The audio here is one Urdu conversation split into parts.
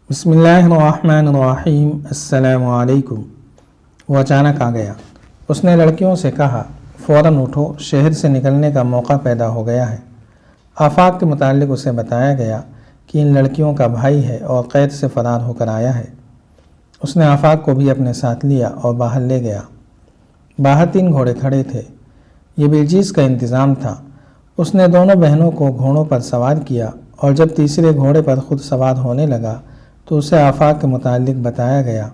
بسم اللہ الرحمن الرحیم۔ السلام علیکم۔ وہ اچانک آ گیا۔ اس نے لڑکیوں سے کہا، فوراً اٹھو، شہر سے نکلنے کا موقع پیدا ہو گیا ہے۔ آفاق کے متعلق اسے بتایا گیا کہ ان لڑکیوں کا بھائی ہے اور قید سے فرار ہو کر آیا ہے۔ اس نے آفاق کو بھی اپنے ساتھ لیا اور باہر لے گیا۔ باہر 3 گھوڑے کھڑے تھے۔ یہ بلجیس کا انتظام تھا۔ اس نے دونوں بہنوں کو گھوڑوں پر سوار کیا اور جب تیسرے گھوڑے پر خود سوار ہونے لگا تو اسے آفاق کے متعلق بتایا گیا۔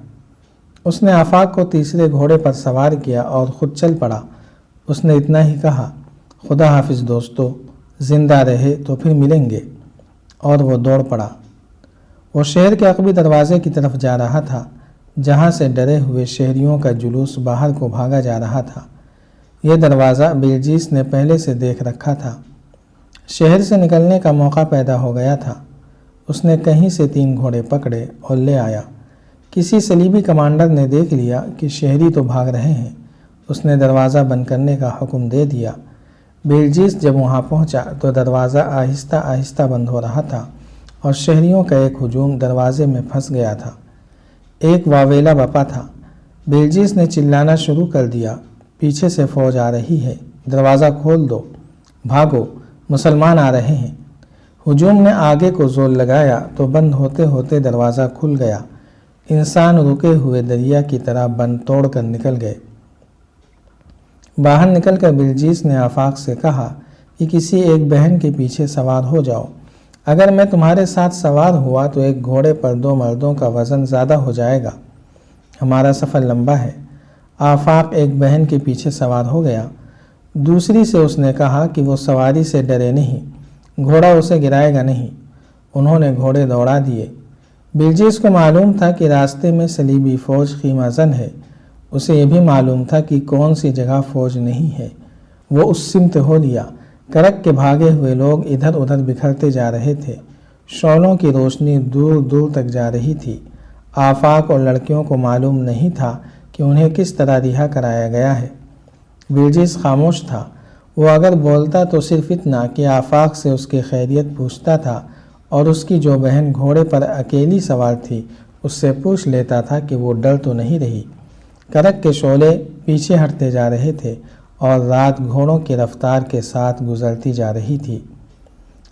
اس نے آفاق کو تیسرے گھوڑے پر سوار کیا اور خود چل پڑا۔ اس نے اتنا ہی کہا، خدا حافظ دوستو، زندہ رہے تو پھر ملیں گے، اور وہ دوڑ پڑا۔ وہ شہر کے عقبی دروازے کی طرف جا رہا تھا، جہاں سے ڈرے ہوئے شہریوں کا جلوس باہر کو بھاگا جا رہا تھا۔ یہ دروازہ بلجیس نے پہلے سے دیکھ رکھا تھا۔ شہر سے نکلنے کا موقع پیدا ہو گیا تھا۔ اس نے کہیں سے 3 گھوڑے پکڑے اور لے آیا۔ کسی صلیبی کمانڈر نے دیکھ لیا کہ شہری تو بھاگ رہے ہیں۔ اس نے دروازہ بند کرنے کا حکم دے دیا۔ بلجیس جب وہاں پہنچا تو دروازہ آہستہ آہستہ بند ہو رہا تھا اور شہریوں کا ایک ہجوم دروازے میں پھنس گیا تھا۔ ایک واویلا بپا تھا۔ بلجیس نے چلانا شروع کر دیا، پیچھے سے فوج آ رہی ہے، دروازہ کھول دو، بھاگو، مسلمان آ رہے ہیں۔ ہجوم نے آگے کو زور لگایا تو بند ہوتے ہوتے دروازہ کھل گیا۔ انسان رکے ہوئے دریا کی طرح بند توڑ کر نکل گئے۔ باہر نکل کر بلجیس نے آفاق سے کہا کہ کسی ایک بہن کے پیچھے سوار ہو جاؤ۔ اگر میں تمہارے ساتھ سوار ہوا تو ایک گھوڑے پر 2 مردوں کا وزن زیادہ ہو جائے گا۔ ہمارا سفر لمبا ہے۔ آفاق ایک بہن کے پیچھے سوار ہو گیا۔ دوسری سے اس نے کہا کہ وہ سواری سے ڈرے نہیں، گھوڑا اسے گرائے گا نہیں۔ انہوں نے گھوڑے دوڑا دیے۔ بلجیس کو معلوم تھا کہ راستے میں صلیبی فوج خیمہ زن ہے۔ اسے یہ بھی معلوم تھا کہ کون سی جگہ فوج نہیں ہے۔ وہ اس سمت ہو لیا۔ کرک کے بھاگے ہوئے لوگ ادھر ادھر بکھرتے جا رہے تھے۔ شعلوں کی روشنی دور دور تک جا رہی تھی۔ آفاق اور لڑکیوں کو معلوم نہیں تھا کہ انہیں کس طرح رہا کرایا گیا ہے۔ بلجیس خاموش تھا۔ وہ اگر بولتا تو صرف اتنا کہ آفاق سے اس کی خیریت پوچھتا تھا اور اس کی جو بہن گھوڑے پر اکیلی سوار تھی اس سے پوچھ لیتا تھا کہ وہ ڈر تو نہیں رہی۔ کرک کے شعلے پیچھے ہٹتے جا رہے تھے اور رات گھوڑوں کی رفتار کے ساتھ گزرتی جا رہی تھی۔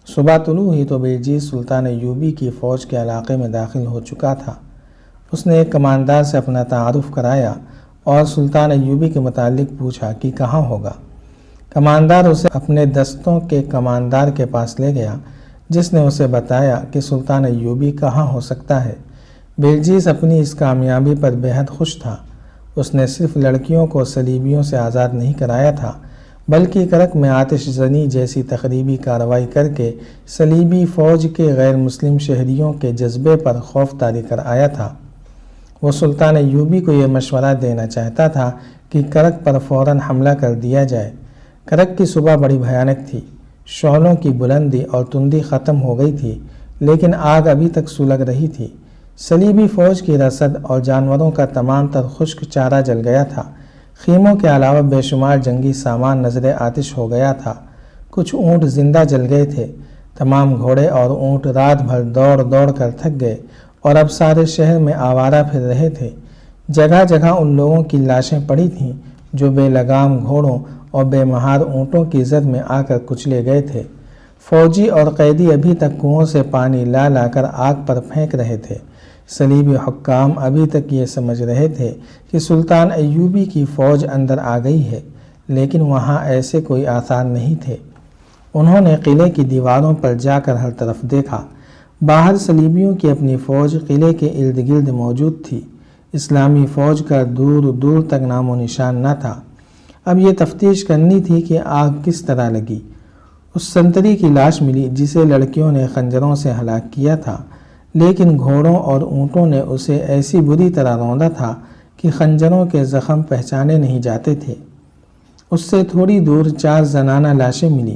صبح طلوع ہوئی تو بلجیس سلطان ایوبی کی فوج کے علاقے میں داخل ہو چکا تھا۔ اس نے ایک کماندار سے اپنا تعارف کرایا اور سلطان ایوبی کے متعلق پوچھا کہ کہاں ہوگا۔ کماندار اسے اپنے دستوں کے کماندار کے پاس لے گیا، جس نے اسے بتایا کہ سلطان ایوبی کہاں ہو سکتا ہے۔ بلجیس اپنی اس کامیابی پر بے حد خوش تھا۔ اس نے صرف لڑکیوں کو صلیبیوں سے آزاد نہیں کرایا تھا، بلکہ کرک میں آتش زنی جیسی تخریبی کارروائی کر کے صلیبی فوج کے غیر مسلم شہریوں کے جذبے پر خوف طاری کر آیا تھا۔ وہ سلطان ایوبی کو یہ مشورہ دینا چاہتا تھا کہ کرک پر فوراً حملہ کر دیا جائے۔ کرک کی صبح بڑی بھیانک تھی۔ شعلوں کی بلندی اور تندی ختم ہو گئی تھی، لیکن آگ ابھی تک سلگ رہی تھی۔ صلیبی فوج کی رسد اور جانوروں کا تمام تر خشک چارہ جل گیا تھا۔ خیموں کے علاوہ بے شمار جنگی سامان نظر آتش ہو گیا تھا۔ کچھ اونٹ زندہ جل گئے تھے۔ تمام گھوڑے اور اونٹ رات بھر دوڑ دوڑ کر تھک گئے اور اب سارے شہر میں آوارہ پھر رہے تھے۔ جگہ جگہ ان لوگوں کی لاشیں پڑی تھیں جو بے لگام گھوڑوں اور بے مہار اونٹوں کی زد میں آ کر کچلے گئے تھے۔ فوجی اور قیدی ابھی تک کنووں سے پانی لا لا کر آگ پر پھینک رہے تھے۔ صلیبی حکام ابھی تک یہ سمجھ رہے تھے کہ سلطان ایوبی کی فوج اندر آ گئی ہے، لیکن وہاں ایسے کوئی آثار نہیں تھے۔ انہوں نے قلعے کی دیواروں پر جا کر ہر طرف دیکھا۔ باہر صلیبیوں کی اپنی فوج قلعے کے ارد گرد موجود تھی۔ اسلامی فوج کا دور دور تک نام و نشان نہ تھا۔ اب یہ تفتیش کرنی تھی کہ آگ کس طرح لگی۔ اس سنتری کی لاش ملی جسے لڑکیوں نے خنجروں سے ہلاک کیا تھا، لیکن گھوڑوں اور اونٹوں نے اسے ایسی بری طرح روندا تھا کہ خنجروں کے زخم پہچانے نہیں جاتے تھے۔ اس سے تھوڑی دور 4 زنانہ لاشیں ملی۔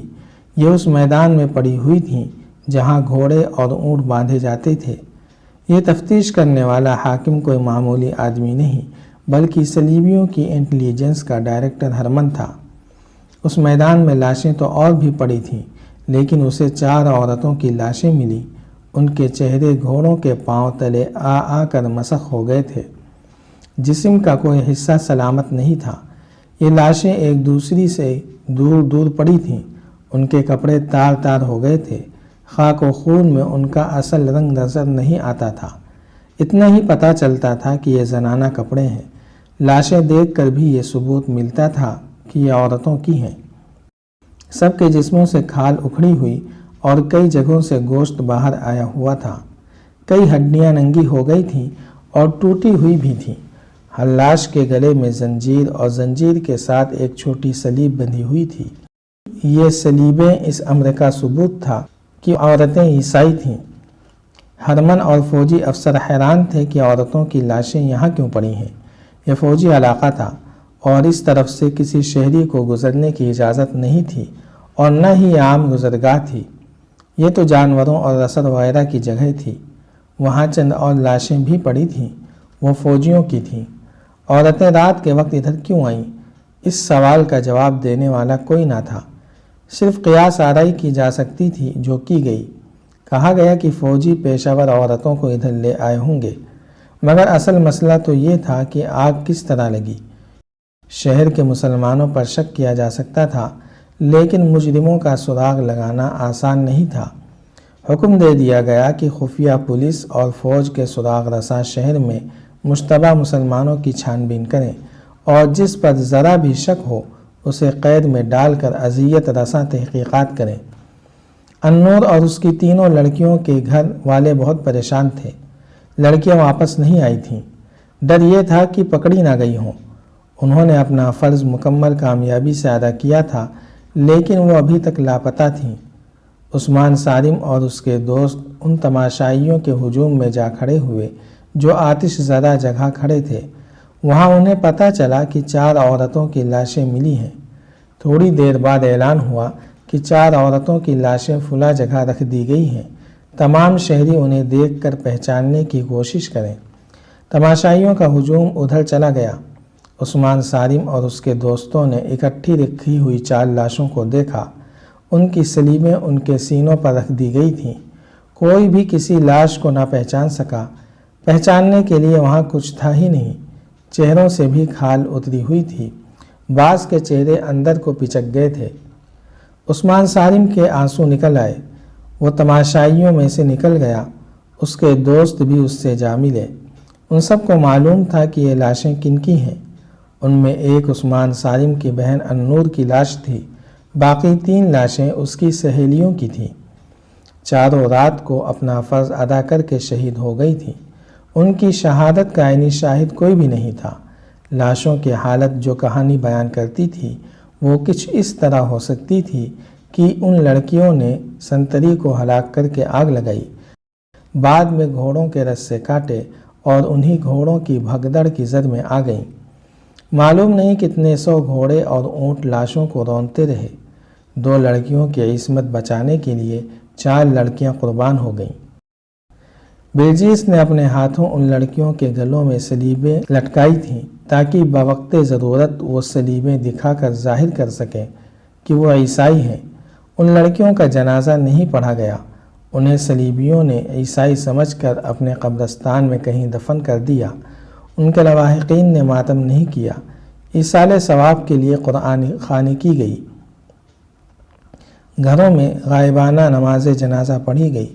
یہ اس میدان میں پڑی ہوئی تھیں جہاں گھوڑے اور اونٹ باندھے جاتے تھے۔ یہ تفتیش کرنے والا حاکم کوئی معمولی آدمی نہیں، بلکہ صلیبیوں کی انٹیلیجنس کا ڈائریکٹر ہرمن تھا۔ اس میدان میں لاشیں تو اور بھی پڑی تھیں، لیکن اسے 4 عورتوں کی لاشیں ملی۔ ان کے چہرے گھوڑوں کے پاؤں تلے آ کر مسخ ہو گئے تھے۔ جسم کا کوئی حصہ سلامت نہیں تھا۔ یہ لاشیں ایک دوسری سے دور دور پڑی تھیں۔ ان کے کپڑے تار تار ہو گئے تھے۔ خاک و خون میں ان کا اصل رنگ نظر نہیں آتا تھا۔ اتنا ہی پتہ چلتا تھا کہ یہ زنانہ کپڑے ہیں۔ لاشیں دیکھ کر بھی یہ ثبوت ملتا تھا کہ یہ عورتوں کی ہیں۔ سب کے جسموں سے کھال اکھڑی ہوئی اور کئی جگہوں سے گوشت باہر آیا ہوا تھا۔ کئی ہڈیاں ننگی ہو گئی تھیں اور ٹوٹی ہوئی بھی تھیں۔ ہر لاش کے گلے میں زنجیر اور زنجیر کے ساتھ ایک چھوٹی سلیب بندھی ہوئی تھی۔ یہ سلیبیں اس امر کا ثبوت تھا کہ عورتیں عیسائی تھیں۔ ہرمن اور فوجی افسر حیران تھے کہ عورتوں کی لاشیں یہاں کیوں پڑی ہیں۔ یہ فوجی علاقہ تھا اور اس طرف سے کسی شہری کو گزرنے کی اجازت نہیں تھی اور نہ ہی عام گزرگاہ تھی۔ یہ تو جانوروں اور رسد وغیرہ کی جگہ تھی۔ وہاں چند اور لاشیں بھی پڑی تھیں، وہ فوجیوں کی تھیں۔ عورتیں رات کے وقت ادھر کیوں آئیں؟ اس سوال کا جواب دینے والا کوئی نہ تھا۔ صرف قیاس آرائی کی جا سکتی تھی جو کی گئی۔ کہا گیا کہ فوجی پیشہ ور عورتوں کو ادھر لے آئے ہوں گے، مگر اصل مسئلہ تو یہ تھا کہ آگ کس طرح لگی۔ شہر کے مسلمانوں پر شک کیا جا سکتا تھا، لیکن مجرموں کا سراغ لگانا آسان نہیں تھا۔ حکم دے دیا گیا کہ خفیہ پولیس اور فوج کے سراغ رساں شہر میں مشتبہ مسلمانوں کی چھان بین کریں اور جس پر ذرا بھی شک ہو اسے قید میں ڈال کر اذیت رساں تحقیقات کریں۔ النور اور اس کی تینوں لڑکیوں کے گھر والے بہت پریشان تھے۔ لڑکیاں واپس نہیں آئی تھیں۔ ڈر یہ تھا کہ پکڑی نہ گئی ہوں۔ انہوں نے اپنا فرض مکمل کامیابی سے ادا کیا تھا، لیکن وہ ابھی تک لاپتہ تھیں۔ عثمان سالم اور اس کے دوست ان تماشائیوں کے ہجوم میں جا کھڑے ہوئے جو آتش زدہ جگہ کھڑے تھے۔ وہاں انہیں پتہ چلا کہ 4 عورتوں کی لاشیں ملی ہیں۔ تھوڑی دیر بعد اعلان ہوا کہ 4 عورتوں کی لاشیں فلاں جگہ رکھ دی گئی ہیں۔ تمام شہری انہیں دیکھ کر پہچاننے کی کوشش کریں۔ تماشائیوں کا ہجوم ادھر چلا گیا۔ عثمان سالم اور اس کے دوستوں نے اکٹھی رکھی ہوئی 4 لاشوں کو دیکھا۔ ان کی سلیبیں ان کے سینوں پر رکھ دی گئی تھیں۔ کوئی بھی کسی لاش کو نہ پہچان سکا۔ پہچاننے کے لیے وہاں کچھ تھا ہی نہیں۔ چہروں سے بھی کھال اتری ہوئی تھی۔ بعض کے چہرے اندر کو پچک گئے تھے۔ عثمان سالم کے آنسو نکل آئے۔ وہ تماشائیوں میں سے نکل گیا۔ اس کے دوست بھی اس سے جا ملے۔ ان سب کو معلوم تھا کہ یہ لاشیں کن کی ہیں۔ ان میں ایک عثمان سالم کی بہن النور کی لاش تھی۔ باقی 3 لاشیں اس کی سہیلیوں کی تھیں۔ چاروں رات کو اپنا فرض ادا کر کے شہید ہو گئی تھیں۔ ان کی شہادت کا عینی شاہد کوئی بھی نہیں تھا۔ لاشوں کی حالت جو کہانی بیان کرتی تھی وہ کچھ اس طرح ہو سکتی تھی کہ ان لڑکیوں نے سنتری کو ہلاک کر کے آگ لگائی، بعد میں گھوڑوں کے رسے کاٹے اور انہی گھوڑوں کی بھگدڑ کی زد میں آ گئیں۔ معلوم نہیں کتنے 100 گھوڑے اور اونٹ لاشوں کو رونتے رہے۔ 2 لڑکیوں کی عصمت بچانے کے لیے 4 لڑکیاں قربان ہو گئیں۔ بلجیس نے اپنے ہاتھوں ان لڑکیوں کے گلوں میں سلیبیں لٹکائی تھیں تاکہ بوقت ضرورت وہ سلیبیں دکھا کر ظاہر کر سکیں کہ وہ عیسائی ہیں۔ ان لڑکیوں کا جنازہ نہیں پڑھا گیا۔ انہیں صلیبیوں نے عیسائی سمجھ کر اپنے قبرستان میں کہیں دفن کر دیا۔ ان کے لواحقین نے ماتم نہیں کیا۔ ایصال ثواب کے لیے قرآن خوانی کی گئی۔ گھروں میں غائبانہ نماز جنازہ پڑھی گئی۔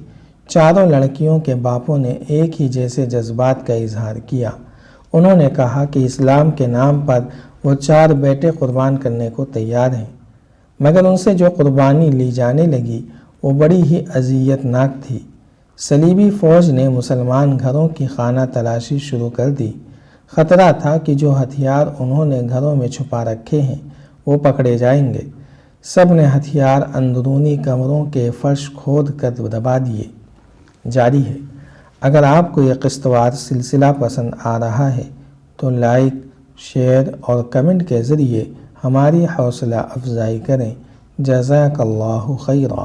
چاروں لڑکیوں کے باپوں نے ایک ہی جیسے جذبات کا اظہار کیا۔ انہوں نے کہا کہ اسلام کے نام پر وہ 4 بیٹے قربان کرنے کو تیار ہیں، مگر ان سے جو قربانی لی جانے لگی وہ بڑی ہی اذیت ناک تھی۔ صلیبی فوج نے مسلمان گھروں کی خانہ تلاشی شروع کر دی۔ خطرہ تھا کہ جو ہتھیار انہوں نے گھروں میں چھپا رکھے ہیں وہ پکڑے جائیں گے۔ سب نے ہتھیار اندرونی کمروں کے فرش کھود کر دبا دیے۔ جاری ہے۔ اگر آپ کو یہ قسط وار سلسلہ پسند آ رہا ہے تو لائک، شیئر اور کمنٹ کے ذریعے ہماری حوصلہ افزائی کریں۔ جزاک اللہ خیرا۔